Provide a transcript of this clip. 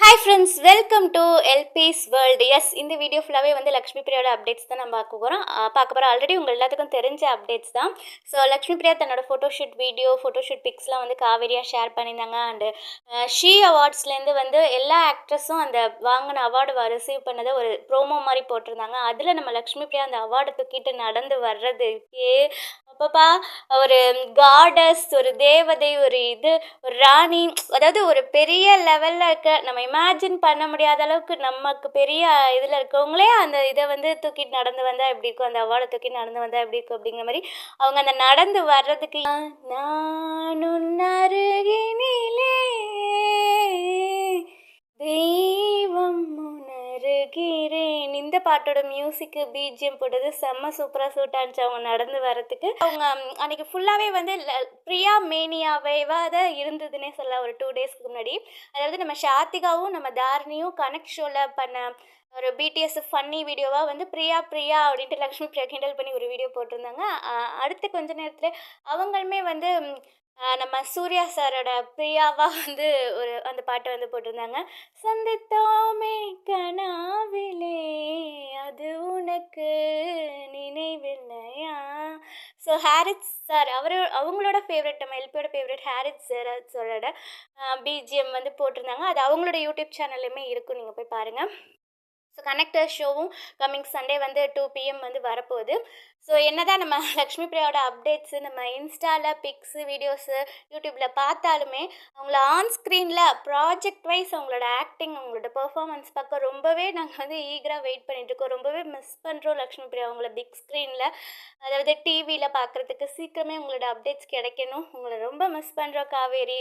Hi friends, welcome to எல்பிஸ் world. Yes, இந்த video ஃபுல்லாகவே வந்து லக்ஷ்மி பிரியாவோட அப்டேட்ஸ் தான் நம்ம பார்க்க போகிறோம். ஆல்ரெடி உங்கள் எல்லாத்துக்கும் தெரிஞ்ச அப்டேட்ஸ் தான். ஸோ லக்ஷ்மி பிரியா தன்னோட ஃபோட்டோஷூட் வீடியோ, ஃபோட்டோஷூட் பிக்ஸ்லாம் வந்து காவேரியாக ஷேர் பண்ணியிருந்தாங்க. அண்டு ஷீ அவார்ட்ஸ்லேருந்து வந்து எல்லா ஆக்ட்ரஸும் அந்த வாங்கின அவார்டு ரிசீவ் பண்ணதை ஒரு ப்ரோமோ மாதிரி போட்டிருந்தாங்க. அதில் நம்ம லக்ஷ்மி பிரியா அந்த அவார்டை தூக்கிட்டு நடந்து வர்றதுக்கே அப்பப்பா, ஒரு காடஸ், ஒரு தேவதை, ஒரு ராணி, அதாவது ஒரு பெரிய லெவலில் இருக்க, நம்ம இமேஜின் பண்ண முடியாத அளவுக்கு நமக்கு பெரிய இதில் இருக்கவங்களே அந்த இதை வந்து தூக்கிட்டு நடந்து வந்தால் எப்படி இருக்கும், அந்த அவார்டை தூக்கிட்டு நடந்து வந்தால் எப்படி இருக்கும் அப்படிங்கிற மாதிரி அவங்க அந்த நடந்து வர்றதுக்கு நான் அருகினிலே தெய்வம் உணர்கிறேன், இந்த பாட்டோட மியூசிக்கு பிஜிஎம் போட்டது செம்ம சூப்பராக சூட் ஆனிச்சு அவங்க நடந்து வரத்துக்கு. அவங்க அன்றைக்கி ஃபுல்லாகவே வந்து பிரியா மேனியாவேவாக தான் இருந்ததுன்னே சொல்ல. ஒரு 2 டேஸ்க்கு முன்னாடி, அதாவது நம்ம ஷாத்திகாவும் நம்ம தாரணியும் கனெக்ட் ஷோவில் பண்ண ஒரு பிடிஎஸ் ஃபன்னி வீடியோவாக வந்து பிரியா பிரியா அப்படின்ட்டு லக்ஷ்மி பிரியா கிண்டல் பண்ணி ஒரு வீடியோ போட்டிருந்தாங்க. அடுத்த கொஞ்ச நேரத்தில் அவங்களுமே வந்து நம்ம சூர்யா சாரோட பிரியாவாக வந்து அந்த பாட்டை வந்து போட்டிருந்தாங்க. சந்தித்தோமே கனாவிலே அது உனக்கு நினைவில்லையா. ஸோ ஹாரிஸ் சார் அவங்களோட ஃபேவரட், நம்ம எல்பியோட ஃபேவரட் ஹாரிஸ் சாரோட பிஜிஎம் வந்து போட்டிருந்தாங்க. அது அவங்களோட யூடியூப் சேனல்லையுமே இருக்கும், நீங்கள் போய் பாருங்கள். ஸோ கனெக்டர் ஷோவும் கம்மிங் சண்டே வந்து 2 PM வந்து வரப்போகுது. ஸோ என்ன தான் நம்ம லக்ஷ்மி பிரியாவோட அப்டேட்ஸு நம்ம இன்ஸ்டாவில் பிக்ஸு வீடியோஸு யூடியூப்பில் பார்த்தாலுமே அவங்கள ஆன் ஸ்க்ரீனில் ப்ராஜெக்ட் வைஸ் அவங்களோட ஆக்டிங், அவங்களோட பெர்ஃபார்மன்ஸ் பார்க்க ரொம்பவே நாங்கள் வந்து ஈகராக வெயிட் பண்ணிகிட்ருக்கோம். ரொம்பவே மிஸ் பண்ணுறோம் லக்ஷ்மி பிரியா அவங்கள பிக் ஸ்க்ரீனில், அதாவது டிவியில் பார்க்குறதுக்கு. சீக்கிரமே உங்களோட அப்டேட்ஸ் கிடைக்கணும். உங்களை ரொம்ப மிஸ் பண்ணுறோம் காவேரி.